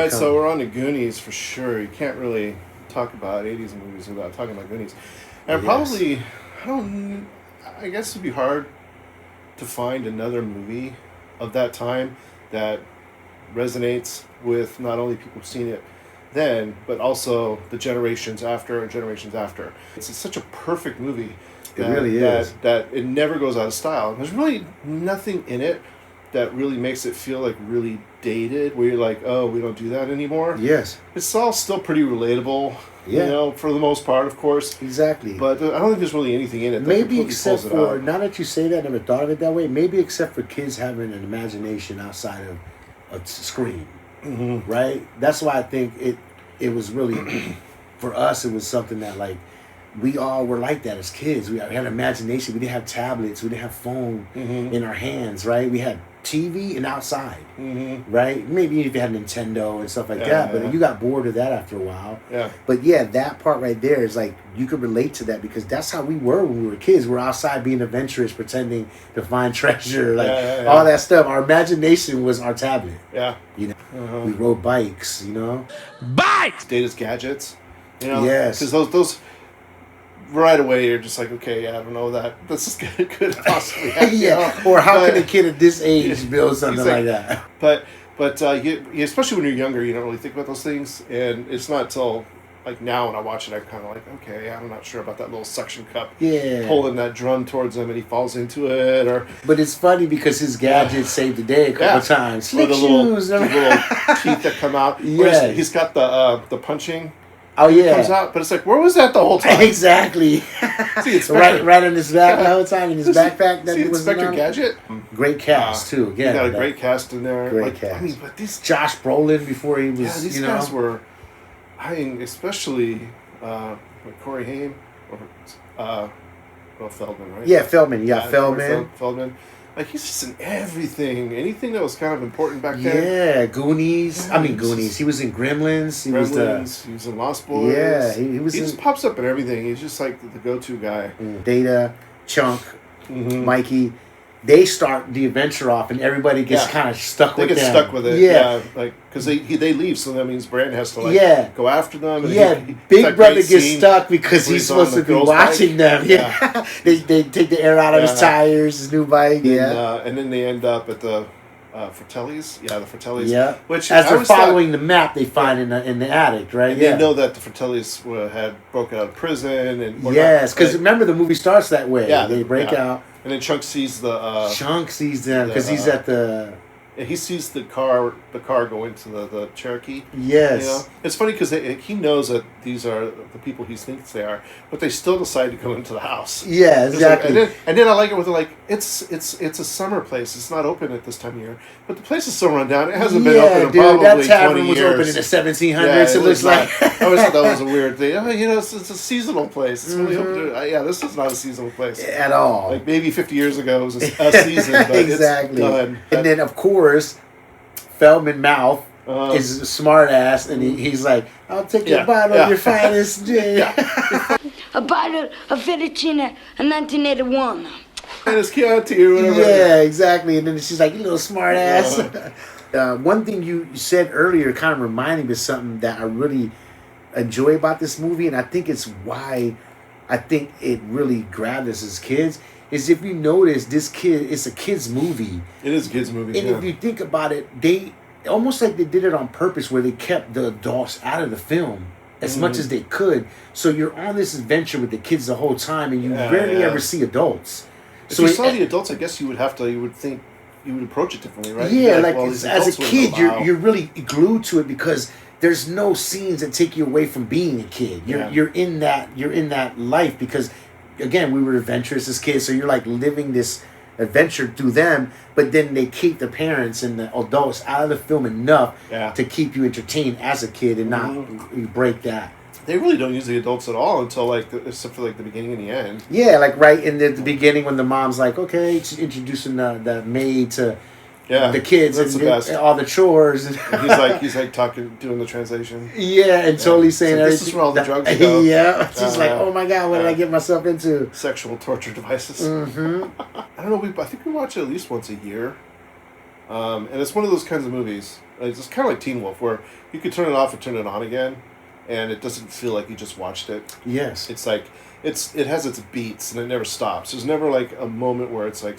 right, so we're on to Goonies for sure. You can't really talk about 80s movies without talking about Goonies. And probably, I guess it'd be hard to find another movie of that time that resonates with not only people who've seen it then, but also the generations after and generations after. It's such a perfect movie. It really is. That it never goes out of style. There's really nothing in it that really makes it feel like really dated, where you're like, oh, we don't do that anymore. Yes. It's all still pretty relatable, yeah. You know, for the most part, of course. Exactly. But I don't think there's really anything in it that maybe completely except pulls it for, out. now that you say that, I never thought of it that way, maybe except for kids having an imagination outside of a screen, right? That's why I think it was really, for us, it was something that, like, we all were like that as kids. We had imagination. We didn't have tablets. We didn't have phone in our hands, right? We had TV and outside, right? Maybe if you had Nintendo and stuff like that, but you got bored of that after a while. Yeah. But yeah, that part right there is like, you could relate to that because that's how we were when we were kids. We're outside being adventurous, pretending to find treasure, like all that stuff. Our imagination was our tablet. Yeah. You know, we rode bikes, you know? Bikes! Data's gadgets, you know? Yes. Because those right away, you're just like, okay, I don't know that this is could possibly happen. Yeah, or how can a kid at this age build something like that? But you, especially when you're younger, you don't really think about those things, and it's not till like now when I watch it, I'm kind of like, okay, I'm not sure about that little suction cup, pulling that drum towards him, and he falls into it, or. But it's funny because his gadgets saved the day a couple times. Slick shoes, the little teeth that come out. Yeah, he's got the punching. Oh yeah, comes out, but it's like, where was that the whole time? Exactly. See, right in his back the whole time in his backpack. That see, he was Inspector Gadget. Great cast too. Again, he got a great cast in there. Great cast. I mean, but these Josh Brolin before he was. Yeah, these guys were. I mean, especially Corey Haim or Feldman, right? Yeah, Feldman. Yeah, Feldman. Feldman. Like, he's just in everything. Anything that was kind of important back then. Yeah, Goonies. I mean, Goonies. He was in Gremlins. He was in Lost Boys. Yeah, he was. He just pops up in everything. He's just like the go-to guy. Data, Chunk, Mikey. They start the adventure off, and everybody gets kind of stuck with them. They get stuck with it. Yeah, like because they leave, so that means Brand has to go after them. And Big Brother gets stuck because he's supposed to be watching them. Yeah, they take the air out of his tires, his new bike. And then they end up at the Fratellis. Yeah, the Fratellis. Yeah, which as they're following the map they find in the attic, right? And they know that the Fratellis had broken out of prison, and because remember the movie starts that way. Yeah, they break out. And then Chunk sees Chunk sees them because he's at the. And he sees the car go into the Cherokee. Yes. You know? It's funny because he knows that these are the people he thinks they are, but they still decide to go into the house. Yeah, exactly. Like, and then I like it with like it's a summer place. It's not open at this time of year, but the place is so run down. It hasn't been open in probably 20 years. That tavern was open in the 1700s. It looks like. I always thought that was a weird thing. Oh, you know, it's a seasonal place. It's really open. This is not a seasonal place at all. Like maybe 50 years ago it was a season, but exactly. It's done. And then of course, Feldman Mouth is a smart ass, and he's like, "I'll take a bottle of your finest gin." A bottle of fettuccine in 1981. And it's Chianti or whatever. Yeah, exactly. And then she's like, "You little smart ass." One thing you said earlier kind of reminded me of something that I really enjoy about this movie, and I think it's why I think it really grabbed us as kids. Is if you notice, it's a kid's movie. It is a kid's movie. And if you think about it, they almost like they did it on purpose, where they kept the adults out of the film as much as they could. So you're on this adventure with the kids the whole time, and you rarely ever see adults. If you saw the adults, I guess you would think you would approach it differently, right? Yeah, like as a kid, you're really glued to it because there's no scenes that take you away from being a kid. You're in that life because. Again, we were adventurous as kids, so you're like living this adventure through them, but then they keep the parents and the adults out of the film enough to keep you entertained as a kid and not break that. They really don't use the adults at all until except for the beginning and the end. Yeah, like right in the beginning when the mom's like, okay, she's introducing the maid to the kids and all the chores. And he's like doing the translation. Yeah, and totally saying everything. This is where all the drugs go. Yeah, she's like, oh my God, what did I get myself into? Sexual torture devices. I don't know. I think we watch it at least once a year. And it's one of those kinds of movies. It's kind of like Teen Wolf, where you could turn it off or turn it on again, and it doesn't feel like you just watched it. Yes. It's like it has its beats and it never stops. There's never like a moment where it's like,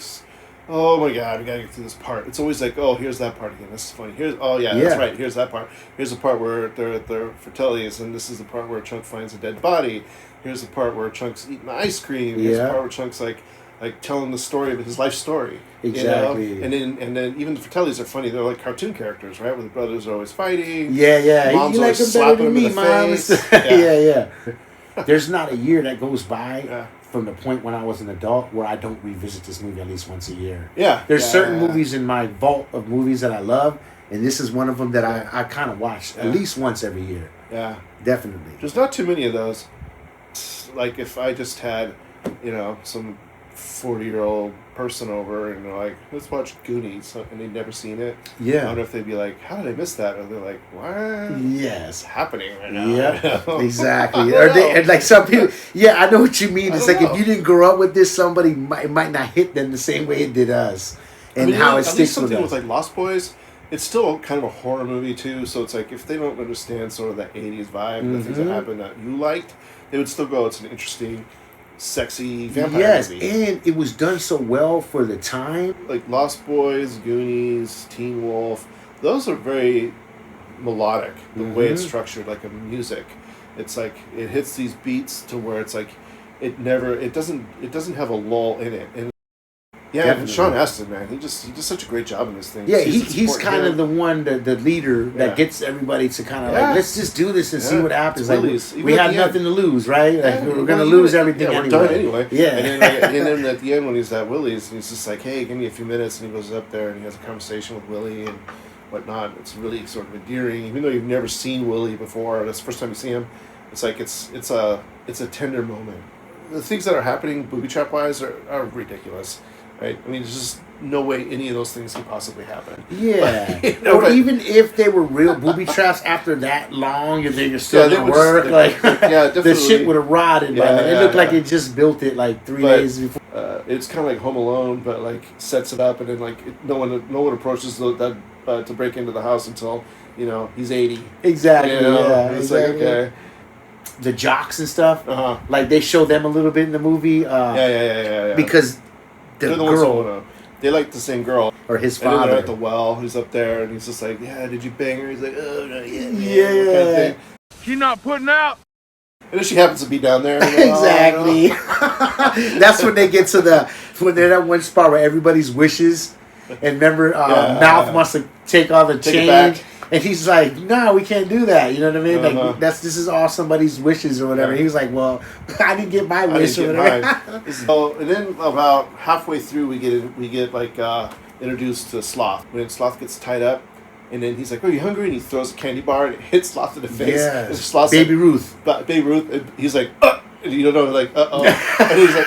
oh my god, we gotta get through this part. It's always like, oh, here's that part again. This is funny. Here's that's right. Here's that part. Here's the part where they're at their Fratelli's, and this is the part where Chunk finds a dead body. Here's the part where Chunk's eating ice cream. Here's the part where Chunk's like telling the story of his life story. Exactly. You know? And then even the Fratellis are funny. They're like cartoon characters, right? Where the brothers are always fighting. Yeah. Mom's you like always him better slapping than him me, in the Mom. face. Yeah. There's not a year that goes by from the point when I was an adult where I don't revisit this movie at least once a year. Yeah. There's certain movies in my vault of movies that I love, and this is one of them that I kind of watch at least once every year. Yeah. Definitely. There's not too many of those. Like if I just had, some 40-year-old person over and they're like, let's watch Goonies, and they'd never seen it. Yeah. I wonder if they'd be like, how did I miss that? Or they're like, what? Yes. What's happening right now? Yeah, exactly. Or and like some people, I know what you mean. It's like if you didn't grow up with this, somebody it might not hit them the same way it did us, and how it sticks with us. With like Lost Boys, it's still kind of a horror movie too. So it's like if they don't understand sort of that 80's vibe, the things that happened that you liked, they would still go, it's an interesting, sexy vampire movie. Yes, and it was done so well for the time. Like Lost Boys, Goonies, Teen Wolf, those are very melodic. The way it's structured, like a music, it's like it hits these beats to where it's like it doesn't have a lull in it. And and Sean Astin, man, he does such a great job in this thing. Yeah, he's kind of the one, the leader that gets everybody to kind of like, let's just do this and see what happens. Like, we have nothing to lose, right? Like, we're going to lose everything anyway. We're done anyway. Yeah. And then at the end when he's at Willie's, and he's just like, hey, give me a few minutes, and he goes up there and he has a conversation with Willie and whatnot. It's really sort of endearing, even though you've never seen Willie before. That's the first time you see him. It's like it's a tender moment. The things that are happening booby trap wise are ridiculous. Right? I mean, there's just no way any of those things could possibly happen. Yeah. But, even if they were real booby traps after that long, and you're still at work, the shit would have rotted by then. It looked like it just built it like 3 days before. It's kind of like Home Alone, but like sets it up, and then like no one approaches that to break into the house until he's 80. Exactly. It's like, okay. The jocks and stuff, like they show them a little bit in the movie. Yeah. Because the girl, they like the same girl, or his father. And then they're at the well. He's up there, and he's just like, "Yeah, did you bang her?" He's like, "Oh no, yeah." Kind of thing. She not putting out. And then she happens to be down there. Exactly. That's when they get to when they're at one spot where everybody's wishes, and remember, Mouth wants to take all the change. And he's like, no, we can't do that. You know what I mean? Like this is all somebody's wishes or whatever. Yeah. He was like, well, I didn't get my wish or whatever. So, and then about halfway through, we get like introduced to Sloth. When Sloth gets tied up, and then he's like, "Are you hungry?" And he throws a candy bar and it hits Sloth in the face. Yeah. Baby Ruth. Baby Ruth. And he's like, and you don't know, like, and he's like,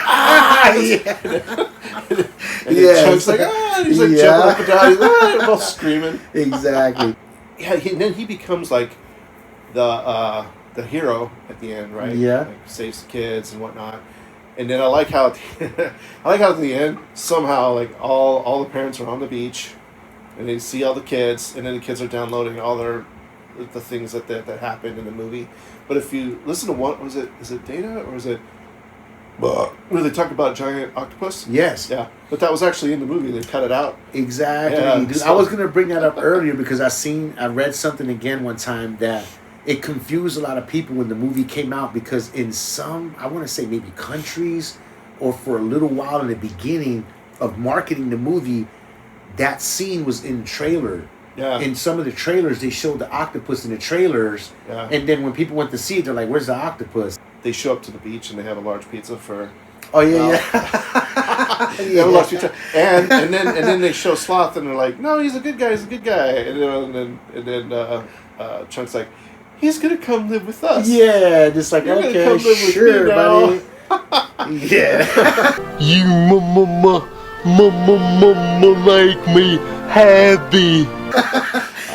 and then Chunk's like, and he's like jumping up and down. He's like, they're both screaming. Exactly. Yeah, and then he becomes like the hero at the end, right? Yeah, like, saves the kids and whatnot. And then I like how at the end somehow like all the parents are on the beach, and they see all the kids, and then the kids are downloading all the things that happened in the movie. But if you listen to is it Data or is it? Where they talk about giant octopus? Yes. Yeah. But that was actually in the movie. They cut it out. Exactly. Yeah, dude, I was going to bring that up earlier because I read something again one time that it confused a lot of people when the movie came out because in some, I want to say maybe countries or for a little while in the beginning of marketing the movie, that scene was in trailer. Yeah. In some of the trailers, they showed the octopus in the trailers. Yeah. And then when people went to see it, they're like, where's the octopus? They show up to the beach and they have a large pizza for. Oh yeah, They have a large pizza, and then they show Sloth and they're like, no, he's a good guy, and then Chunk's like, he's gonna come live with us. Yeah, just like You're okay, sure, buddy. Yeah. You make me happy.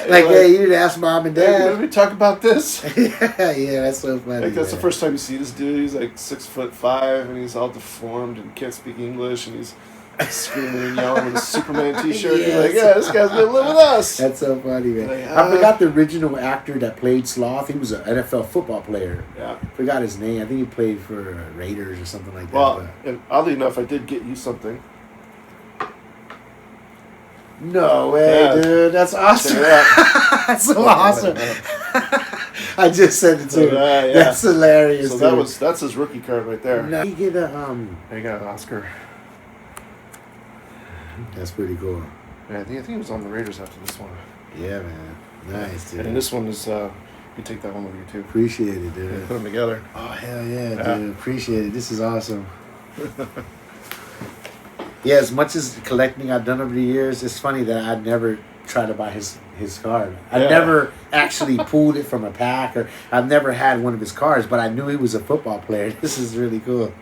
Like, hey, you didn't ask mom and dad. Did we talk about this? Yeah, that's so funny. Like, that's the first time you see this dude. He's like 6'5", and he's all deformed and can't speak English, and he's screaming and yelling with a Superman T-shirt. Yes. You're like, yeah, this guy's gonna live with us. That's so funny, man. Like, I forgot the original actor that played Sloth. He was an NFL football player. Yeah. Forgot his name. I think he played for Raiders or something like that. Well, and oddly enough, I did get you something. No way, Yeah. dude. That's awesome. Check it out. That's so awesome. I just sent it to him. yeah. That's hilarious. So dude. that's his rookie card right there. No, he get a I got an Oscar. That's pretty cool. Yeah, I think he was on the Raiders after this one. Yeah, man. Nice, dude. And this one is you take that one with you too. Appreciate it, dude. Put them together. Oh hell yeah, Yeah. dude! Appreciate it. This is awesome. Yeah, as much as collecting I've done over the years, it's funny that I'd never try to buy his card. I Yeah. never actually pulled it from a pack, or I've never had one of his cards, but I knew he was a football player. This is really cool.